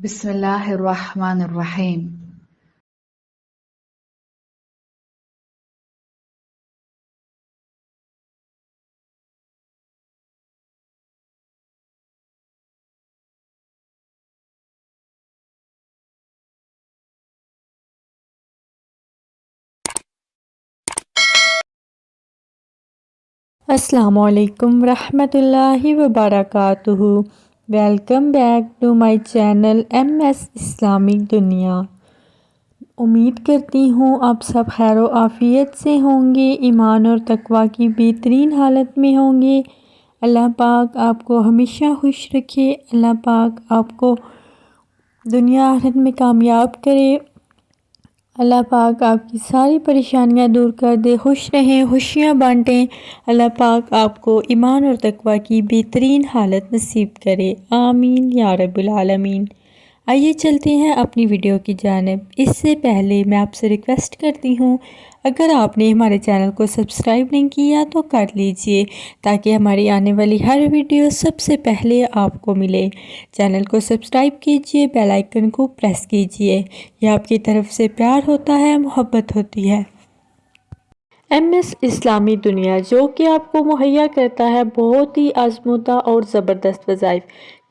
بسم الله الرحمن الرحيم. السلام علیکم ورحمۃ اللہ وبرکاتہ۔ Welcome back to my channel M S Islamic Duniya. امید کرتی ہوں آپ سب خیر و عافیت سے ہوں گے، ایمان اور تقوی کی بہترین حالت میں ہوں گے۔ اللہ پاک آپ کو ہمیشہ خوش رکھے، اللہ پاک آپ کو دنیا آخرت میں کامیاب کرے، اللہ پاک آپ کی ساری پریشانیاں دور کر دے، خوش رہیں، خوشیاں بانٹیں، اللہ پاک آپ کو ایمان اور تقوی کی بہترین حالت نصیب کرے، آمین یا رب العالمین۔ آئیے چلتے ہیں اپنی ویڈیو کی جانب۔ اس سے پہلے میں آپ سے ریکویسٹ کرتی ہوں، اگر آپ نے ہمارے چینل کو سبسکرائب نہیں کیا تو کر لیجئے تاکہ ہماری آنے والی ہر ویڈیو سب سے پہلے آپ کو ملے۔ چینل کو سبسکرائب کیجئے، بیل آئیکن کو پریس کیجئے، یہ آپ کی طرف سے پیار ہوتا ہے، محبت ہوتی ہے۔ ایم ایس اسلامی دنیا جو کہ آپ کو مہیا کرتا ہے بہت ہی آزمودہ اور زبردست وظائف،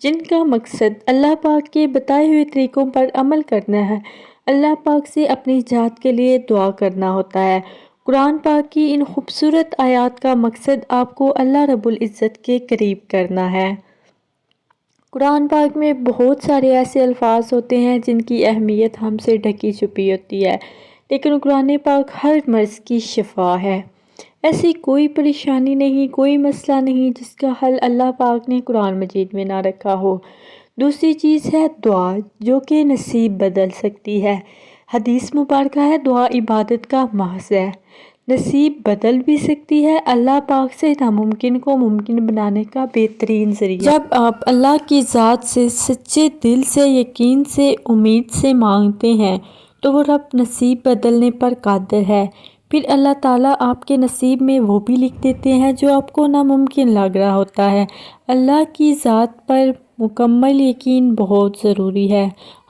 جن کا مقصد اللہ پاک کے بتائے ہوئے طریقوں پر عمل کرنا ہے، اللہ پاک سے اپنی ذات کے لیے دعا کرنا ہوتا ہے۔ قرآن پاک کی ان خوبصورت آیات کا مقصد آپ کو اللہ رب العزت کے قریب کرنا ہے۔ قرآن پاک میں بہت سارے ایسے الفاظ ہوتے ہیں جن کی اہمیت ہم سے ڈھکی چھپی ہوتی ہے، لیکن قرآن پاک ہر مرض کی شفا ہے۔ ایسی کوئی پریشانی نہیں، کوئی مسئلہ نہیں جس کا حل اللہ پاک نے قرآن مجید میں نہ رکھا ہو۔ دوسری چیز ہے دعا، جو کہ نصیب بدل سکتی ہے۔ حدیث مبارکہ ہے، دعا عبادت کا محض ہے، نصیب بدل بھی سکتی ہے، اللہ پاک سے ناممکن کو ممکن بنانے کا بہترین ذریعہ۔ جب آپ اللہ کی ذات سے سچے دل سے، یقین سے، امید سے مانگتے ہیں تو وہ رب نصیب بدلنے پر قادر ہے۔ پھر اللہ تعالیٰ آپ کے نصیب میں وہ بھی لکھ دیتے ہیں جو آپ کو ناممکن لگ رہا ہوتا ہے۔ اللہ کی ذات پر مکمل یقین بہت ضروری ہے۔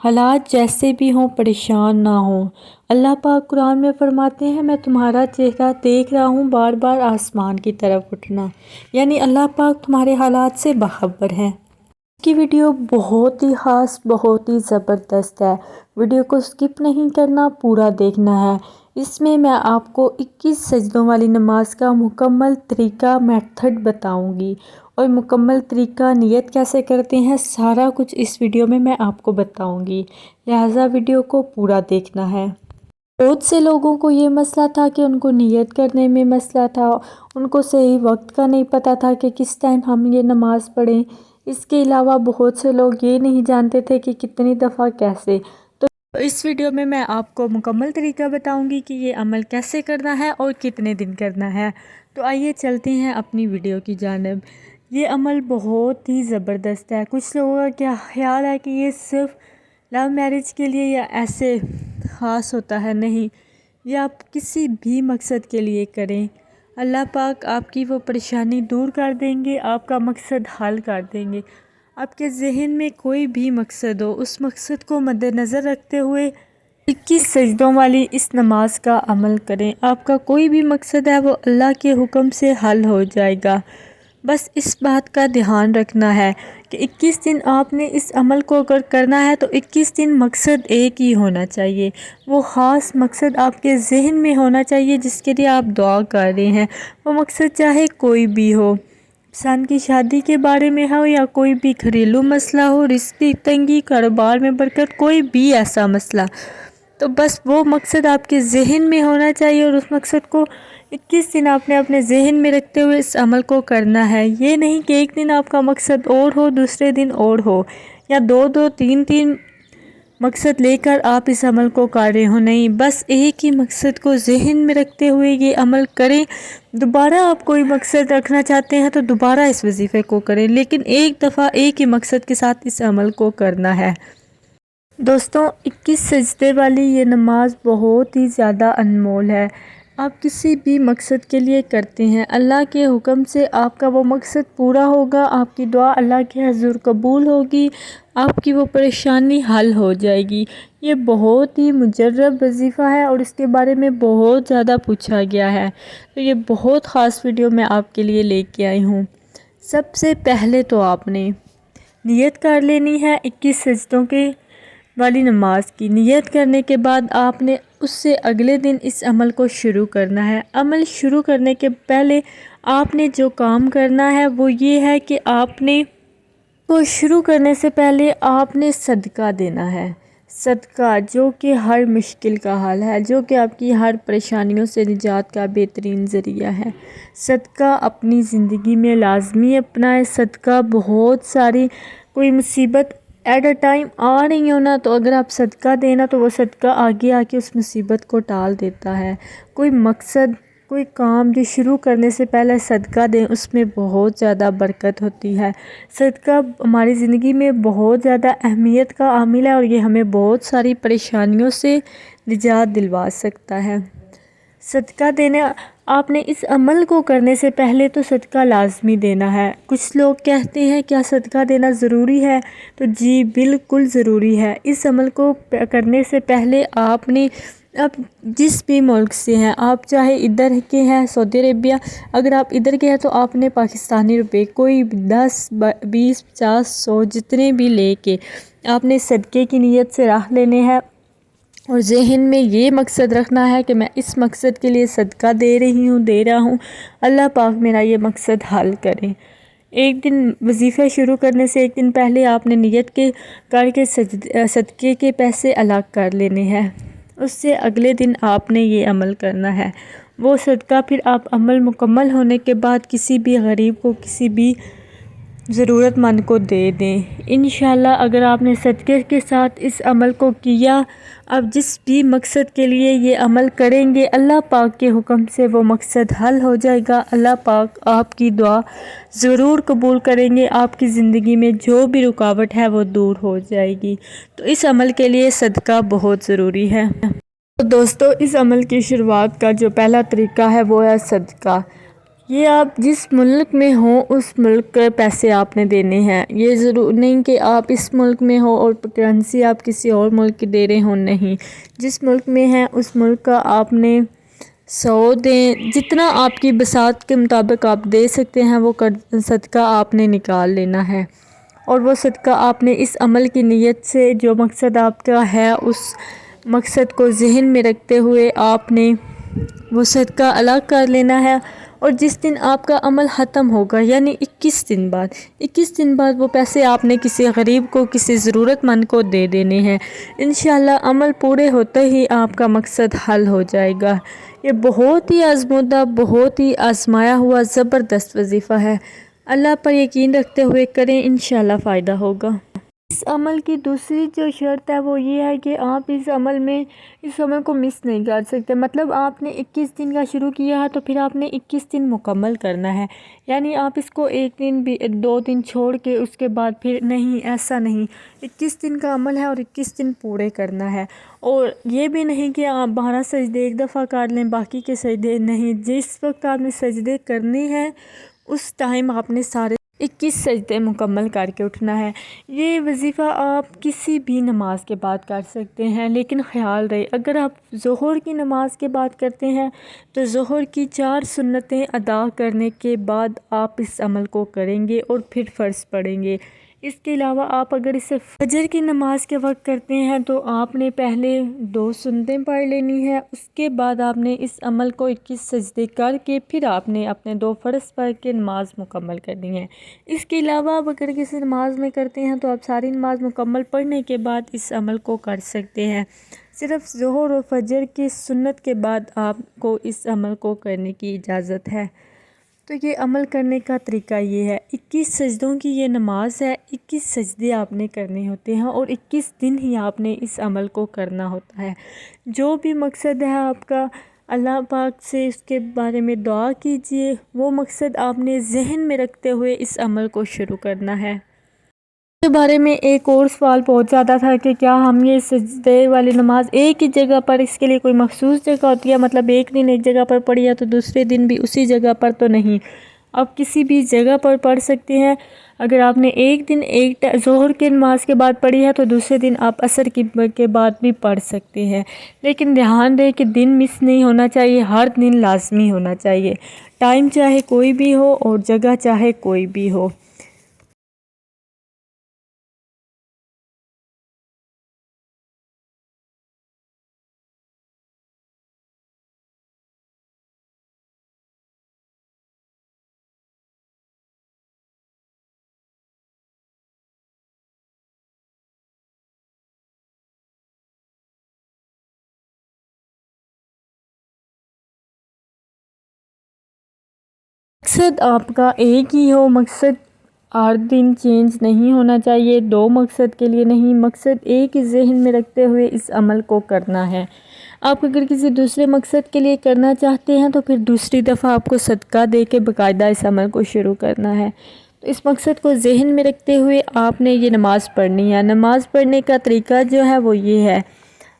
حالات جیسے بھی ہوں پریشان نہ ہوں۔ اللہ پاک قرآن میں فرماتے ہیں، میں تمہارا چہرہ دیکھ رہا ہوں بار بار آسمان کی طرف اٹھنا، یعنی اللہ پاک تمہارے حالات سے باخبر ہیں۔ کی ویڈیو بہت ہی خاص، بہت ہی زبردست ہے، ویڈیو کو سکپ نہیں کرنا، پورا دیکھنا ہے۔ اس میں آپ کو 21 سجدوں والی نماز کا مکمل طریقہ میتھڈ بتاؤں گی، اور مکمل طریقہ نیت کیسے کرتے ہیں، سارا کچھ اس ویڈیو میں آپ کو بتاؤں گی، لہٰذا ویڈیو کو پورا دیکھنا ہے۔ بہت سے لوگوں کو یہ مسئلہ تھا کہ ان کو نیت کرنے میں مسئلہ تھا، ان کو صحیح وقت کا نہیں پتہ تھا کہ کس ٹائم ہم یہ نماز پڑھیں۔ اس کے علاوہ بہت سے لوگ یہ نہیں جانتے تھے کہ کتنی دفعہ کیسے۔ تو اس ویڈیو میں آپ کو مکمل طریقہ بتاؤں گی کہ یہ عمل کیسے کرنا ہے اور کتنے دن کرنا ہے۔ تو آئیے چلتے ہیں اپنی ویڈیو کی جانب۔ یہ عمل بہت ہی زبردست ہے۔ کچھ لوگوں کا کیا خیال ہے کہ یہ صرف لو میرج کے لیے یا ایسے خاص ہوتا ہے، نہیں، یہ آپ کسی بھی مقصد کے لیے کریں، اللہ پاک آپ کی وہ پریشانی دور کر دیں گے، آپ کا مقصد حل کر دیں گے۔ آپ کے ذہن میں کوئی بھی مقصد ہو، اس مقصد کو مد نظر رکھتے ہوئے 21 سجدوں والی اس نماز کا عمل کریں۔ آپ کا کوئی بھی مقصد ہے وہ اللہ کے حکم سے حل ہو جائے گا۔ بس اس بات کا دھیان رکھنا ہے کہ 21 دن آپ نے اس عمل کو اگر کرنا ہے تو 21 دن مقصد ایک ہی ہونا چاہیے، وہ خاص مقصد آپ کے ذہن میں ہونا چاہیے جس کے لیے آپ دعا کر رہے ہیں۔ وہ مقصد چاہے کوئی بھی ہو، انسان کی شادی کے بارے میں ہو یا کوئی بھی گھریلو مسئلہ ہو، رزق کی تنگی، کاروبار میں برکت، کوئی بھی ایسا مسئلہ، تو بس وہ مقصد آپ کے ذہن میں ہونا چاہیے، اور اس مقصد کو 21 دن آپ نے اپنے ذہن میں رکھتے ہوئے اس عمل کو کرنا ہے۔ یہ نہیں کہ ایک دن آپ کا مقصد اور ہو، دوسرے دن اور ہو، یا دو تین مقصد لے کر آپ اس عمل کو کر رہے ہو، نہیں، بس ایک ہی مقصد کو ذہن میں رکھتے ہوئے یہ عمل کریں۔ دوبارہ آپ کوئی مقصد رکھنا چاہتے ہیں تو دوبارہ اس وظیفے کو کریں، لیکن ایک دفعہ ایک ہی مقصد کے ساتھ اس عمل کو کرنا ہے۔ دوستوں، 21 سجدے والی یہ نماز بہت ہی زیادہ انمول ہے۔ آپ کسی بھی مقصد کے لیے کرتے ہیں، اللہ کے حکم سے آپ کا وہ مقصد پورا ہوگا، آپ کی دعا اللہ کے حضور قبول ہوگی، آپ کی وہ پریشانی حل ہو جائے گی۔ یہ بہت ہی مجرب وظیفہ ہے اور اس کے بارے میں بہت زیادہ پوچھا گیا ہے، تو یہ بہت خاص ویڈیو میں آپ کے لیے لے کے آئی ہوں۔ سب سے پہلے تو آپ نے نیت کر لینی ہے 21 سجدوں کے والی نماز کی۔ نیت کرنے کے بعد آپ نے اس سے اگلے دن اس عمل کو شروع کرنا ہے۔ عمل شروع کرنے کے پہلے آپ نے جو کام کرنا ہے وہ یہ ہے کہ آپ نے کو شروع کرنے سے پہلے آپ نے صدقہ دینا ہے۔ صدقہ جو کہ ہر مشکل کا حل ہے، جو کہ آپ کی ہر پریشانیوں سے نجات کا بہترین ذریعہ ہے۔ صدقہ اپنی زندگی میں لازمی اپنائیں۔ صدقہ بہت ساری کوئی مصیبت ایٹ اے ٹائم آ رہی ہو نا، تو اگر آپ صدقہ دینا تو وہ صدقہ آگے آ کے اس مصیبت کو ٹال دیتا ہے۔ کوئی مقصد، کوئی کام جو شروع کرنے سے پہلے صدقہ دیں، اس میں بہت زیادہ برکت ہوتی ہے۔ صدقہ ہماری زندگی میں بہت زیادہ اہمیت کا عامل ہے اور یہ ہمیں بہت ساری پریشانیوں سے نجات دلوا سکتا ہے۔ صدقہ دینا، آپ نے اس عمل کو کرنے سے پہلے تو صدقہ لازمی دینا ہے۔ کچھ لوگ کہتے ہیں کیا صدقہ دینا ضروری ہے؟ تو جی بالکل ضروری ہے۔ اس عمل کو کرنے سے پہلے آپ نے جس بھی ملک سے ہیں، آپ چاہے ادھر کے ہیں سعودی عربیہ، اگر آپ ادھر کے ہیں تو آپ نے پاکستانی روپے کوئی 10 20 50 100 جتنے بھی لے کے آپ نے صدقے کی نیت سے راہ لینے ہیں اور ذہن میں یہ مقصد رکھنا ہے کہ میں اس مقصد کے لیے صدقہ دے رہا ہوں، اللہ پاک میرا یہ مقصد حل کرے۔ ایک دن وظیفہ شروع کرنے سے ایک دن پہلے آپ نے نیت کر کے صدقے کے پیسے الگ کر لینے ہیں۔ اس سے اگلے دن آپ نے یہ عمل کرنا ہے۔ وہ صدقہ پھر آپ عمل مکمل ہونے کے بعد کسی بھی غریب کو، کسی بھی ضرورت مند کو دے دیں۔ انشاءاللہ اگر آپ نے صدقے کے ساتھ اس عمل کو کیا، اب جس بھی مقصد کے لیے یہ عمل کریں گے، اللہ پاک کے حکم سے وہ مقصد حل ہو جائے گا۔ اللہ پاک آپ کی دعا ضرور قبول کریں گے، آپ کی زندگی میں جو بھی رکاوٹ ہے وہ دور ہو جائے گی۔ تو اس عمل کے لیے صدقہ بہت ضروری ہے۔ تو دوستو، اس عمل کی شروعات کا جو پہلا طریقہ ہے وہ ہے صدقہ۔ یہ آپ جس ملک میں ہوں اس ملک کے پیسے آپ نے دینے ہیں۔ یہ ضرور نہیں کہ آپ اس ملک میں ہو اور کرنسی آپ کسی اور ملک کی دے رہے ہوں، نہیں۔ جس ملک میں ہیں اس ملک کا آپ نے 100 دیں، جتنا آپ کی بساط کے مطابق آپ دے سکتے ہیں وہ صدقہ آپ نے نکال لینا ہے۔ اور وہ صدقہ آپ نے اس عمل کی نیت سے، جو مقصد آپ کا ہے اس مقصد کو ذہن میں رکھتے ہوئے آپ نے وہ صدقہ الگ کر لینا ہے۔ اور جس دن آپ کا عمل ختم ہوگا، یعنی 21 دن بعد وہ پیسے آپ نے کسی غریب کو، کسی ضرورت مند کو دے دینے ہیں۔ انشاءاللہ عمل پورے ہوتے ہی آپ کا مقصد حل ہو جائے گا۔ یہ بہت ہی آزمودہ، بہت ہی آزمایا ہوا زبردست وظیفہ ہے۔ اللہ پر یقین رکھتے ہوئے کریں، انشاءاللہ فائدہ ہوگا۔ اس عمل کی دوسری جو شرط ہے وہ یہ ہے کہ آپ اس عمل کو مس نہیں کر سکتے۔ مطلب آپ نے 21 دن کا شروع کیا ہے تو پھر آپ نے 21 دن مکمل کرنا ہے، یعنی آپ اس کو ایک دن بھی 2 دن چھوڑ کے اس کے بعد پھر نہیں، ایسا نہیں۔ 21 دن کا عمل ہے اور 21 دن پورے کرنا ہے۔ اور یہ بھی نہیں کہ آپ 12 سجدے ایک دفعہ کر لیں، باقی کے سجدے نہیں۔ جس وقت آپ نے سجدے کرنے ہیں اس ٹائم آپ نے سارے 21 سجدے مکمل کر کے اٹھنا ہے۔ یہ وظیفہ آپ کسی بھی نماز کے بعد کر سکتے ہیں، لیکن خیال رہے اگر آپ ظہر کی نماز کے بعد کرتے ہیں تو ظہر کی 4 سنتیں ادا کرنے کے بعد آپ اس عمل کو کریں گے اور پھر فرض پڑھیں گے۔ اس کے علاوہ آپ اگر اسے فجر کی نماز کے وقت کرتے ہیں تو آپ نے پہلے 2 سنتیں پڑھ لینی ہے، اس کے بعد آپ نے اس عمل کو 21 سجدے کر کے پھر آپ نے اپنے 2 فرض پڑھ کے نماز مکمل کرنی ہے۔ اس کے علاوہ آپ اگر کسی نماز میں کرتے ہیں تو آپ ساری نماز مکمل پڑھنے کے بعد اس عمل کو کر سکتے ہیں۔ صرف ظہر اور فجر کی سنت کے بعد آپ کو اس عمل کو کرنے کی اجازت ہے۔ تو یہ عمل کرنے کا طریقہ یہ ہے، 21 سجدوں کی یہ نماز ہے، 21 سجدے آپ نے کرنے ہوتے ہیں اور 21 دن ہی آپ نے اس عمل کو کرنا ہوتا ہے۔ جو بھی مقصد ہے آپ کا، اللہ پاک سے اس کے بارے میں دعا کیجئے، وہ مقصد آپ نے ذہن میں رکھتے ہوئے اس عمل کو شروع کرنا ہے۔ کے بارے میں ایک اور سوال پہنچ جاتا تھا کہ کیا ہم یہ سجدے والی نماز ایک ہی جگہ پر، اس کے لیے کوئی مخصوص جگہ ہوتی ہے، مطلب ایک دن ایک جگہ پر پڑھی ہے تو دوسرے دن بھی اسی جگہ پر تو نہیں، آپ کسی بھی جگہ پر پڑھ سکتے ہیں۔ اگر آپ نے ایک دن ظہر کی نماز کے بعد پڑھی ہے تو دوسرے دن آپ عصر کے بعد بھی پڑھ سکتے ہیں، لیکن دھیان دیں کہ دن مس نہیں ہونا چاہیے، ہر دن لازمی ہونا چاہیے، ٹائم چاہے کوئی بھی ہو اور جگہ چاہے کوئی بھی ہو۔ مقصد آپ کا ایک ہی ہو، مقصد ہر دن چینج نہیں ہونا چاہیے، دو مقصد کے لیے نہیں، مقصد ایک ہی ذہن میں رکھتے ہوئے اس عمل کو کرنا ہے۔ آپ اگر کسی دوسرے مقصد کے لیے کرنا چاہتے ہیں تو پھر دوسری دفعہ آپ کو صدقہ دے کے باقاعدہ اس عمل کو شروع کرنا ہے۔ تو اس مقصد کو ذہن میں رکھتے ہوئے آپ نے یہ نماز پڑھنی ہے۔ نماز پڑھنے کا طریقہ جو ہے وہ یہ ہے،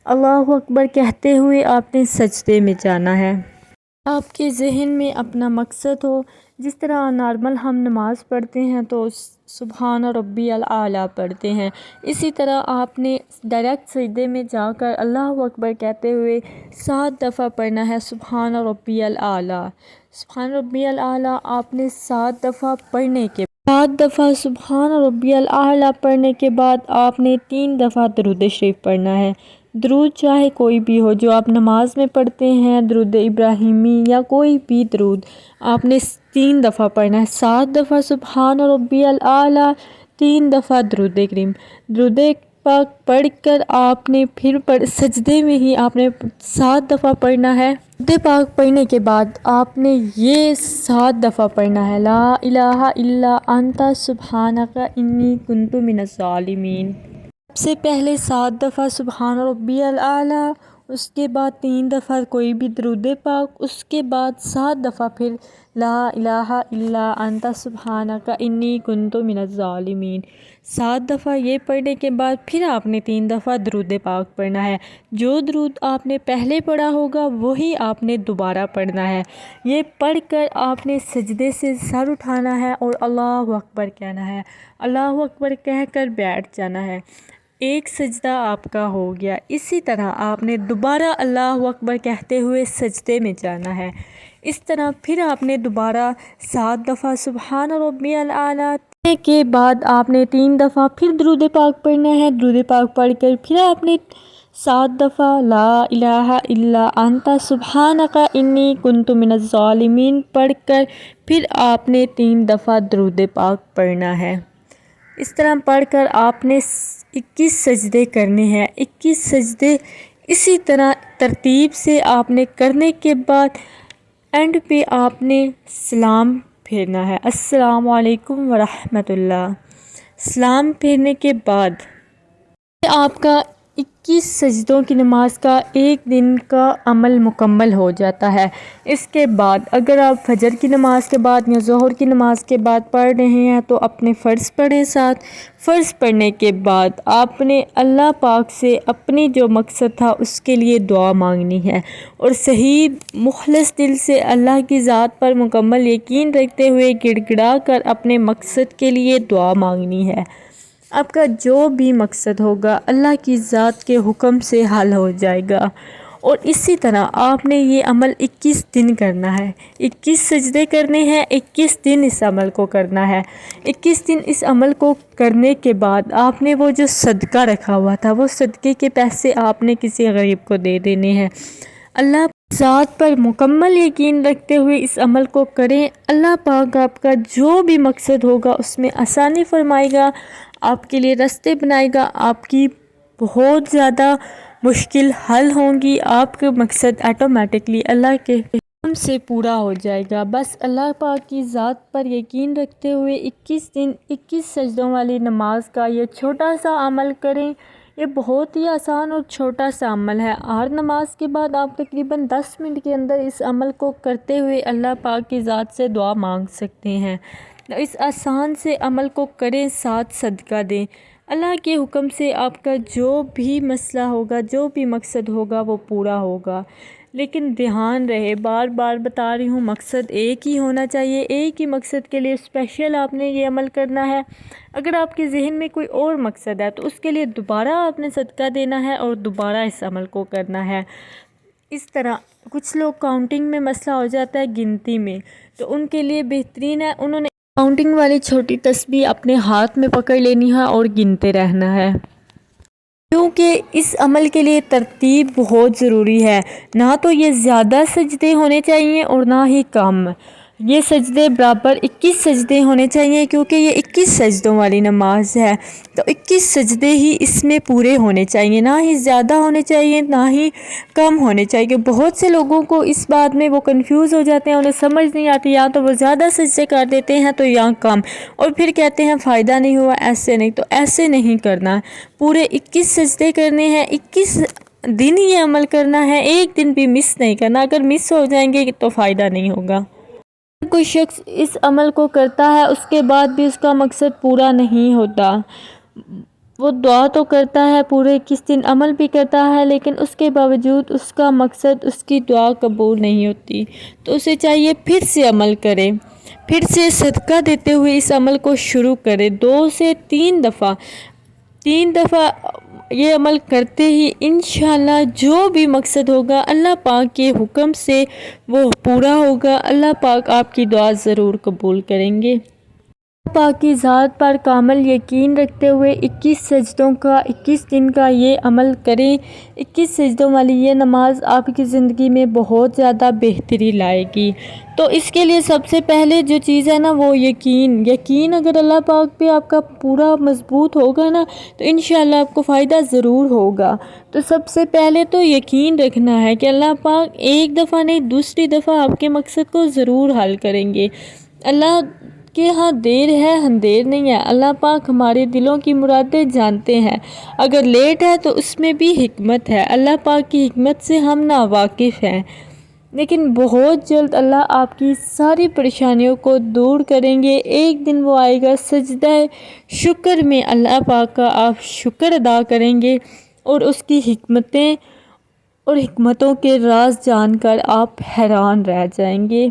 اللہ اکبر کہتے ہوئے آپ نے سجدے میں جانا ہے۔ آپ کے ذہن میں اپنا مقصد ہو، جس طرح نارمل ہم نماز پڑھتے ہیں تو سبحان ربی الاعلیٰ پڑھتے ہیں، اسی طرح آپ نے ڈائریکٹ سجدے میں جا کر اللہ اکبر کہتے ہوئے 7 دفعہ پڑھنا ہے سبحان ربی الاعلیٰ۔ سبحان ربی الاعلیٰ آپ نے 7 دفعہ پڑھنے کے 7 دفعہ سبحان ربی الاعلیٰ پڑھنے کے بعد آپ نے 3 دفعہ درود شریف پڑھنا ہے۔ درود چاہے کوئی بھی ہو جو آپ نماز میں پڑھتے ہیں، درود ابراہیمی یا کوئی بھی درود آپ نے 3 دفعہ پڑھنا ہے۔ 7 دفعہ سبحان ربی الاعلیٰ، 3 دفعہ درود کریم، درود پاک پڑھ کر آپ نے پھر سجدے میں ہی آپ نے 7 دفعہ پڑھنا ہے۔ درود پاک پڑھنے کے بعد آپ نے یہ 7 دفعہ پڑھنا ہے، لا الہ الا انت سبحانک انی کنت من الظالمین۔ سب سے پہلے 7 دفعہ سبحان ربی الاعلیٰ، اس کے بعد 3 دفعہ کوئی بھی درود پاک، اس کے بعد 7 دفعہ پھر لا الہ الا انت سبحانک انی کنت من الظالمین۔ 7 دفعہ یہ پڑھنے کے بعد پھر آپ نے 3 دفعہ درود پاک پڑھنا ہے۔ جو درود آپ نے پہلے پڑھا ہوگا وہی آپ نے دوبارہ پڑھنا ہے۔ یہ پڑھ کر آپ نے سجدے سے سر اٹھانا ہے اور اللہ اکبر کہنا ہے، اللہ اکبر کہہ کر بیٹھ جانا ہے۔ ایک سجدہ آپ کا ہو گیا۔ اسی طرح آپ نے دوبارہ اللہ اکبر کہتے ہوئے سجدے میں جانا ہے۔ اس طرح پھر آپ نے دوبارہ 7 دفعہ سبحان ربی الاعلیٰ کے بعد آپ نے 3 دفعہ پھر درود پاک پڑھنا ہے۔ درود پاک پڑھ کر پھر آپ نے 7 دفعہ لا الہ الا انت سبحانک انی کنت من الظالمین پڑھ کر پھر آپ نے 3 دفعہ درود پاک پڑھنا ہے۔ اس طرح پڑھ کر آپ نے 21 سجدے کرنے ہیں۔ 21 سجدے اسی طرح ترتیب سے آپ نے کرنے کے بعد اینڈ پہ آپ نے سلام پھیرنا ہے، السلام علیکم ورحمۃ اللہ۔ سلام پھیرنے کے بعد آپ کا 21 سجدوں کی نماز کا ایک دن کا عمل مکمل ہو جاتا ہے۔ اس کے بعد اگر آپ فجر کی نماز کے بعد یا ظہر کی نماز کے بعد پڑھ رہے ہیں تو اپنے فرض پڑھیں ساتھ۔ فرض پڑھنے کے بعد آپ نے اللہ پاک سے اپنی جو مقصد تھا اس کے لیے دعا مانگنی ہے، اور صحیح مخلص دل سے اللہ کی ذات پر مکمل یقین رکھتے ہوئے گڑ گڑا کر اپنے مقصد کے لیے دعا مانگنی ہے۔ آپ کا جو بھی مقصد ہوگا اللہ کی ذات کے حکم سے حل ہو جائے گا۔ اور اسی طرح آپ نے یہ عمل 21 دن کرنا ہے، 21 سجدے کرنے ہیں، 21 دن اس عمل کو کرنا ہے۔ 21 دن اس عمل کو کرنے کے بعد آپ نے وہ جو صدقہ رکھا ہوا تھا وہ صدقے کے پیسے آپ نے کسی غریب کو دے دینے ہیں۔ اللہ ذات پر مکمل یقین رکھتے ہوئے اس عمل کو کریں، اللہ پاک آپ کا جو بھی مقصد ہوگا اس میں آسانی فرمائے گا، آپ کے لیے راستے بنائے گا، آپ کی بہت زیادہ مشکل حل ہوں گی، آپ کا مقصد آٹومیٹکلی اللہ کے حکم سے پورا ہو جائے گا۔ بس اللہ پاک کی ذات پر یقین رکھتے ہوئے 21 دن 21 سجدوں والی نماز کا یہ چھوٹا سا عمل کریں۔ یہ بہت ہی آسان اور چھوٹا سا عمل ہے۔ ہر نماز کے بعد آپ تقریباً 10 منٹ کے اندر اس عمل کو کرتے ہوئے اللہ پاک کی ذات سے دعا مانگ سکتے ہیں۔ اس آسان سے عمل کو کریں، ساتھ صدقہ دیں۔ اللہ کے حکم سے آپ کا جو بھی مسئلہ ہوگا، جو بھی مقصد ہوگا وہ پورا ہوگا۔ لیکن دھیان رہے، بار بار بتا رہی ہوں، مقصد ایک ہی ہونا چاہیے، ایک ہی مقصد کے لیے اسپیشل آپ نے یہ عمل کرنا ہے۔ اگر آپ کے ذہن میں کوئی اور مقصد ہے تو اس کے لیے دوبارہ آپ نے صدقہ دینا ہے اور دوبارہ اس عمل کو کرنا ہے۔ اس طرح کچھ لوگ کاؤنٹنگ میں مسئلہ ہو جاتا ہے، گنتی میں، تو ان کے لیے بہترین ہے انہوں نے کاؤنٹنگ والی چھوٹی تسبیح اپنے ہاتھ میں پکڑ لینی ہے اور گنتے رہنا ہے، کیونکہ اس عمل کے لیے ترتیب بہت ضروری ہے۔ نہ تو یہ زیادہ سجدے ہونے چاہیے اور نہ ہی کم، یہ سجدے برابر 21 سجدے ہونے چاہیے، کیونکہ یہ 21 سجدوں والی نماز ہے، تو 21 سجدے ہی اس میں پورے ہونے چاہیے، نہ ہی زیادہ ہونے چاہیے نہ ہی کم ہونے چاہیے۔ بہت سے لوگوں کو اس بات میں وہ کنفیوز ہو جاتے ہیں، انہیں سمجھ نہیں آتی، یا تو وہ زیادہ سجدے کر دیتے ہیں تو یا کم، اور پھر کہتے ہیں فائدہ نہیں ہوا، ایسے نہیں، تو ایسے نہیں کرنا، پورے 21 سجدے کرنے ہیں، 21 دن یہ عمل کرنا ہے، ایک دن بھی مس نہیں کرنا، اگر مس ہو جائیں گے تو فائدہ نہیں ہوگا۔ کوئی شخص اس عمل کو کرتا ہے اس کے بعد بھی اس کا مقصد پورا نہیں ہوتا، وہ دعا تو کرتا ہے، پورے 21 دن عمل بھی کرتا ہے، لیکن اس کے باوجود اس کا مقصد، اس کی دعا قبول نہیں ہوتی، تو اسے چاہیے پھر سے عمل کرے، پھر سے صدقہ دیتے ہوئے اس عمل کو شروع کرے، 2 سے 3 دفعہ، 3 دفعہ یہ عمل کرتے ہی انشاءاللہ جو بھی مقصد ہوگا اللہ پاک کے حکم سے وہ پورا ہوگا، اللہ پاک آپ کی دعا ضرور قبول کریں گے۔ اللہ پاک کی ذات پر کامل یقین رکھتے ہوئے 21 سجدوں کا، 21 دن کا یہ عمل کریں، 21 سجدوں والی یہ نماز آپ کی زندگی میں بہت زیادہ بہتری لائے گی۔ تو اس کے لیے سب سے پہلے جو چیز ہے نا وہ یقین اگر اللہ پاک پہ آپ کا پورا مضبوط ہوگا نا تو انشاءاللہ آپ کو فائدہ ضرور ہوگا۔ تو سب سے پہلے تو یقین رکھنا ہے کہ اللہ پاک ایک دفعہ نہیں دوسری دفعہ آپ کے مقصد کو ضرور حل کریں گے۔ اللہ کہ ہاں دیر ہے اندھیر نہیں ہے، اللہ پاک ہمارے دلوں کی مرادیں جانتے ہیں، اگر لیٹ ہے تو اس میں بھی حکمت ہے، اللہ پاک کی حکمت سے ہم ناواقف ہیں، لیکن بہت جلد اللہ آپ کی ساری پریشانیوں کو دور کریں گے۔ ایک دن وہ آئے گا سجدہ شکر میں اللہ پاک کا آپ شکر ادا کریں گے اور اس کی حکمتیں اور حکمتوں کے راز جان کر آپ حیران رہ جائیں گے۔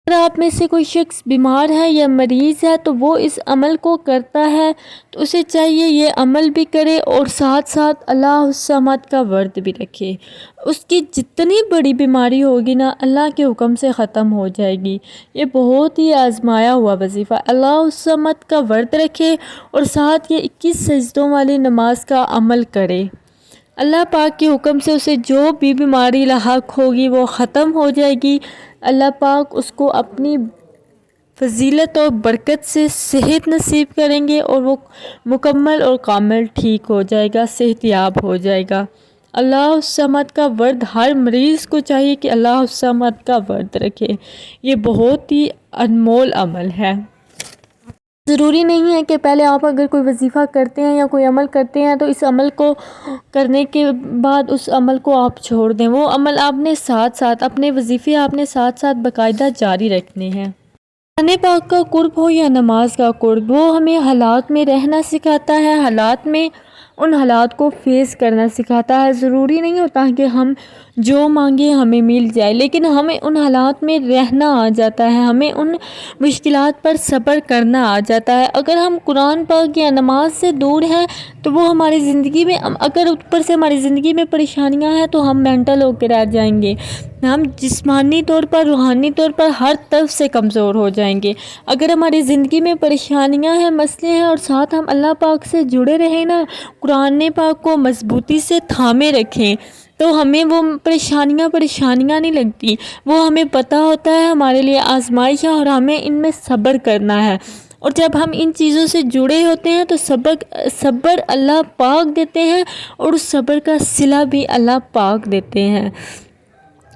اگر آپ میں سے کوئی شخص بیمار ہے یا مریض ہے تو وہ اس عمل کو کرتا ہے تو اسے چاہیے یہ عمل بھی کرے اور ساتھ ساتھ اللہ الصمد کا ورد بھی رکھے، اس کی جتنی بڑی بیماری ہوگی نا اللہ کے حکم سے ختم ہو جائے گی۔ یہ بہت ہی آزمایا ہوا وظیفہ، اللہ الصمد کا ورد رکھے اور ساتھ یہ 21 سجدوں والی نماز کا عمل کرے، اللہ پاک کے حکم سے اسے جو بھی بیماری لاحق ہوگی وہ ختم ہو جائے گی، اللہ پاک اس کو اپنی فضیلت اور برکت سے صحت نصیب کریں گے اور وہ مکمل اور کامل ٹھیک ہو جائے گا، صحت یاب ہو جائے گا۔ اللہ الصمد کا ورد ہر مریض کو چاہیے کہ اللہ الصمد کا ورد رکھے، یہ بہت ہی انمول عمل ہے۔ ضروری نہیں ہے کہ پہلے آپ اگر کوئی وظیفہ کرتے ہیں یا کوئی عمل کرتے ہیں تو اس عمل کو کرنے کے بعد اس عمل کو آپ چھوڑ دیں، وہ عمل آپ نے ساتھ ساتھ اپنے وظیفے آپ نے ساتھ ساتھ باقاعدہ جاری رکھنے ہیں۔ قرآن پاک کا قرب ہو یا نماز کا قرب، وہ ہمیں حالات میں رہنا سکھاتا ہے، حالات میں ان حالات کو فیس کرنا سکھاتا ہے۔ ضروری نہیں ہوتا کہ ہم جو مانگیں ہمیں مل جائے، لیکن ہمیں ان حالات میں رہنا آ جاتا ہے، ہمیں ان مشکلات پر صبر کرنا آ جاتا ہے۔ اگر ہم قرآن پاک یا نماز سے دور ہیں تو وہ ہماری زندگی میں، اگر اوپر سے ہماری زندگی میں پریشانیاں ہیں تو ہم مینٹل ہو کے رہ جائیں گے، ہم جسمانی طور پر، روحانی طور پر ہر طرف سے کمزور ہو جائیں گے۔ اگر ہماری زندگی میں پریشانیاں ہیں، مسئلے ہیں اور ساتھ ہم اللہ پاک سے جڑے رہیں نا، قرآن پاک کو مضبوطی سے تھامے رکھیں تو ہمیں وہ پریشانیاں نہیں لگتی، وہ ہمیں پتہ ہوتا ہے ہمارے لیے آزمائش ہے اور ہمیں ان میں صبر کرنا ہے، اور جب ہم ان چیزوں سے جڑے ہوتے ہیں تو صبر اللہ پاک دیتے ہیں اور اس صبر کا صلہ بھی اللہ پاک دیتے ہیں۔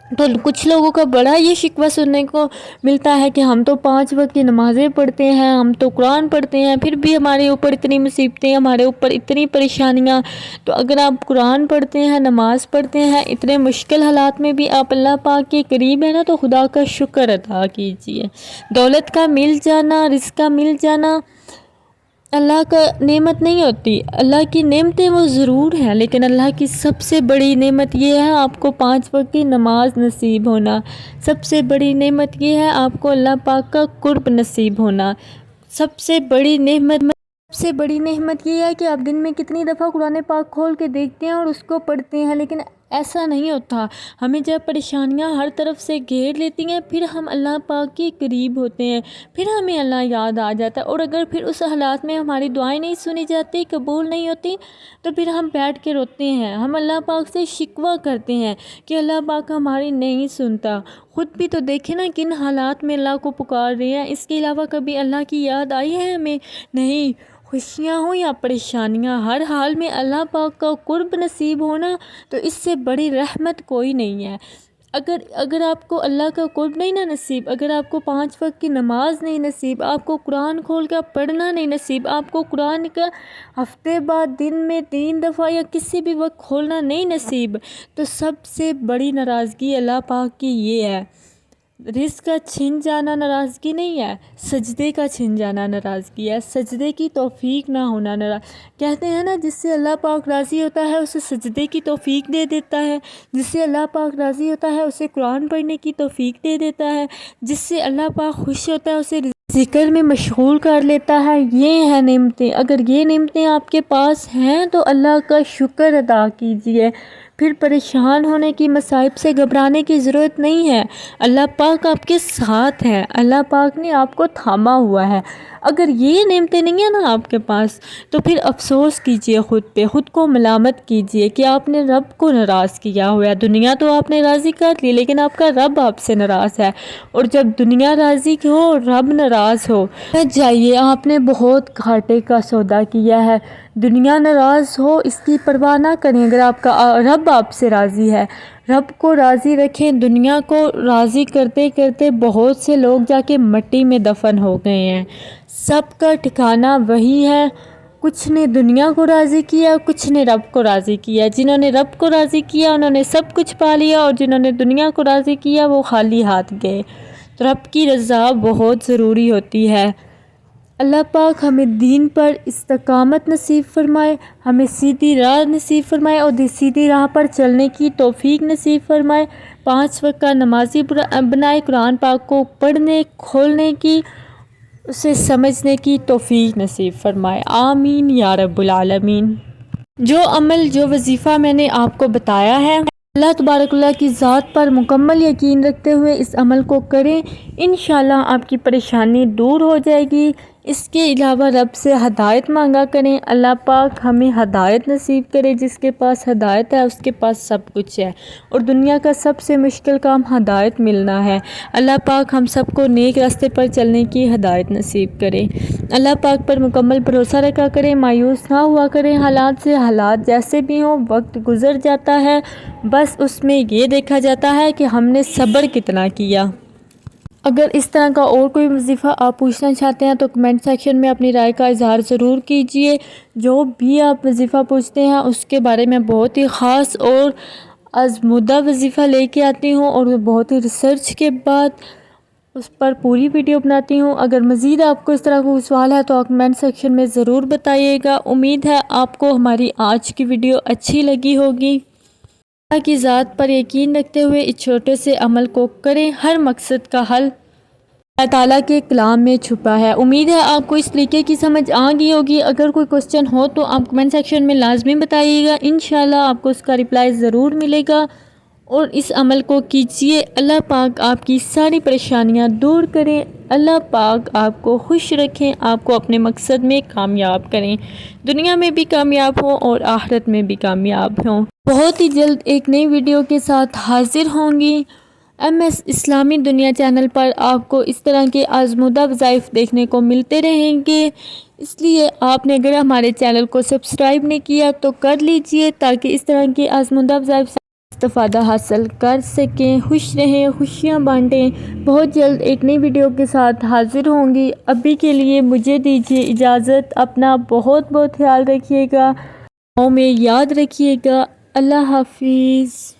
تو کچھ لوگوں کا بڑا یہ شکوہ سننے کو ملتا ہے کہ ہم تو 5 وقت کی نمازیں پڑھتے ہیں، ہم تو قرآن پڑھتے ہیں، پھر بھی ہمارے اوپر اتنی مصیبتیں، ہمارے اوپر اتنی پریشانیاں۔ تو اگر آپ قرآن پڑھتے ہیں، نماز پڑھتے ہیں، اتنے مشکل حالات میں بھی آپ اللہ پاک کے قریب ہیں نا، تو خدا کا شکر ادا کیجیے۔ دولت کا مل جانا، رزق کا مل جانا اللہ کا نعمت نہیں ہوتی، اللہ کی نعمتیں وہ ضرور ہیں، لیکن اللہ کی سب سے بڑی نعمت یہ ہے آپ کو 5 وقت کی نماز نصیب ہونا۔ سب سے بڑی نعمت یہ ہے آپ کو اللہ پاک کا قرب نصیب ہونا۔ سب سے بڑی نعمت یہ ہے کہ آپ دن میں کتنی دفعہ قرآن پاک کھول کے دیکھتے ہیں اور اس کو پڑھتے ہیں، لیکن ایسا نہیں ہوتا۔ ہمیں جب پریشانیاں ہر طرف سے گھیر لیتی ہیں، پھر ہم اللہ پاک کے قریب ہوتے ہیں، پھر ہمیں اللہ یاد آ جاتا ہے، اور اگر پھر اس حالات میں ہماری دعائیں نہیں سنی جاتی، قبول نہیں ہوتی، تو پھر ہم بیٹھ کے روتے ہیں، ہم اللہ پاک سے شکوہ کرتے ہیں کہ اللہ پاک ہماری نہیں سنتا۔ خود بھی تو دیکھیں نا کن حالات میں اللہ کو پکار رہے ہیں، اس کے علاوہ کبھی اللہ کی یاد آئی ہے ہمیں؟ نہیں۔ خوشیاں ہوں یا پریشانیاں، ہر حال میں اللہ پاک کا قرب نصیب ہونا، تو اس سے بڑی رحمت کوئی نہیں ہے۔ اگر آپ کو اللہ کا قرب نہیں نا نصیب، اگر آپ کو 5 وقت کی نماز نہیں نصیب، آپ کو قرآن کھول کر پڑھنا نہیں نصیب، آپ کو قرآن کا ہفتے بعد دن میں 3 دفعہ یا کسی بھی وقت کھولنا نہیں نصیب، تو سب سے بڑی ناراضگی اللہ پاک کی یہ ہے۔ رزق کا چھن جانا ناراضگی نہیں ہے، سجدے کا چھن جانا ناراضگی ہے، سجدے کی توفیق نہ ہونا کہتے ہیں نا، جس سے اللہ پاک راضی ہوتا ہے اسے سجدے کی توفیق دے دیتا ہے، جس سے اللہ پاک راضی ہوتا ہے اسے قرآن پڑھنے کی توفیق دے دیتا ہے، جس سے اللہ پاک خوش ہوتا ہے اسے ذکر میں مشغول کر لیتا ہے۔ یہ ہیں نعمتیں، اگر یہ نعمتیں آپ کے پاس ہیں تو اللہ کا شکر ادا کیجیے، پھر پریشان ہونے کی، مصائب سے گھبرانے کی ضرورت نہیں ہے۔ اللہ پاک آپ کے ساتھ ہے، اللہ پاک نے آپ کو تھاما ہوا ہے۔ اگر یہ نعمتیں نہیں ہیں نا آپ کے پاس، تو پھر افسوس کیجئے خود پہ، خود کو ملامت کیجئے کہ آپ نے رب کو ناراض کیا ہوا ہے۔ دنیا تو آپ نے راضی کر لی، لیکن آپ کا رب آپ سے ناراض ہے، اور جب دنیا راضی ہو، رب ناراض ہو، جائیے آپ نے بہت گھاٹے کا سودا کیا ہے۔ دنیا ناراض ہو اس کی پرواہ نہ کریں، اگر آپ کا رب آپ سے راضی ہے، رب کو راضی رکھیں۔ دنیا کو راضی کرتے کرتے بہت سے لوگ جا کے مٹی میں دفن ہو گئے ہیں، سب کا ٹھکانہ وہی ہے۔ کچھ نے دنیا کو راضی کیا، کچھ نے رب کو راضی کیا۔ جنہوں نے رب کو راضی کیا انہوں نے سب کچھ پا لیا، اور جنہوں نے دنیا کو راضی کیا وہ خالی ہاتھ گئے۔ تو رب کی رضا بہت ضروری ہوتی ہے۔ اللہ پاک ہمیں دین پر استقامت نصیب فرمائے، ہمیں سیدھی راہ نصیب فرمائے، اور سیدھی راہ پر چلنے کی توفیق نصیب فرمائے۔ 5 وقت کا نمازی بنائے، قرآن پاک کو پڑھنے، کھولنے کی، اسے سمجھنے کی توفیق نصیب فرمائے۔ آمین یا رب العالمین۔ جو عمل، جو وظیفہ میں نے آپ کو بتایا ہے، اللہ تبارک اللہ کی ذات پر مکمل یقین رکھتے ہوئے اس عمل کو کریں، انشاءاللہ آپ کی پریشانی دور ہو جائے گی۔ اس کے علاوہ رب سے ہدایت مانگا کریں، اللہ پاک ہمیں ہدایت نصیب کرے۔ جس کے پاس ہدایت ہے اس کے پاس سب کچھ ہے، اور دنیا کا سب سے مشکل کام ہدایت ملنا ہے۔ اللہ پاک ہم سب کو نیک راستے پر چلنے کی ہدایت نصیب کرے۔ اللہ پاک پر مکمل بھروسہ رکھا کریں، مایوس نہ ہوا کریں حالات سے۔ حالات جیسے بھی ہوں، وقت گزر جاتا ہے، بس اس میں یہ دیکھا جاتا ہے کہ ہم نے صبر کتنا کیا۔ اگر اس طرح کا اور کوئی وظیفہ آپ پوچھنا چاہتے ہیں تو کمنٹ سیکشن میں اپنی رائے کا اظہار ضرور کیجیے۔ جو بھی آپ وظیفہ پوچھتے ہیں اس کے بارے میں بہت ہی خاص اور آزمودہ وظیفہ لے کے آتی ہوں، اور بہت ہی ریسرچ کے بعد اس پر پوری ویڈیو بناتی ہوں۔ اگر مزید آپ کو اس طرح کوئی سوال ہے تو آپ کمنٹ سیکشن میں ضرور بتائیے گا۔ امید ہے آپ کو ہماری آج کی ویڈیو اچھی لگی ہوگی۔ اللہ کی ذات پر یقین رکھتے ہوئے اس چھوٹے سے عمل کو کریں، ہر مقصد کا حل اللہ تعالیٰ کے کلام میں چھپا ہے۔ امید ہے آپ کو اس طریقے کی سمجھ آ گئی ہوگی۔ اگر کوئی کوسچن ہو تو آپ کمنٹ سیکشن میں لازمی بتائیے گا، انشاءاللہ آپ کو اس کا رپلائی ضرور ملے گا، اور اس عمل کو کیجیے۔ اللہ پاک آپ کی ساری پریشانیاں دور کریں، اللہ پاک آپ کو خوش رکھیں، آپ کو اپنے مقصد میں کامیاب کریں، دنیا میں بھی کامیاب ہوں اور آخرت میں بھی کامیاب ہوں۔ بہت ہی جلد ایک نئی ویڈیو کے ساتھ حاضر ہوں گی۔ MS اسلامی دنیا چینل پر آپ کو اس طرح کے آزمودہ وظائف دیکھنے کو ملتے رہیں گے، اس لیے آپ نے اگر ہمارے چینل کو سبسکرائب نہیں کیا تو کر لیجئے، تاکہ اس طرح کے آزمودہ وظائف استفادہ حاصل کر سکیں۔ خوش رہیں، خوشیاں بانٹیں۔ بہت جلد ایک نئی ویڈیو کے ساتھ حاضر ہوں گی۔ ابھی کے لیے مجھے دیجیے اجازت۔ اپنا بہت بہت خیال رکھیے گا، دعاؤں میں یاد رکھیے گا۔ اللہ حافظ۔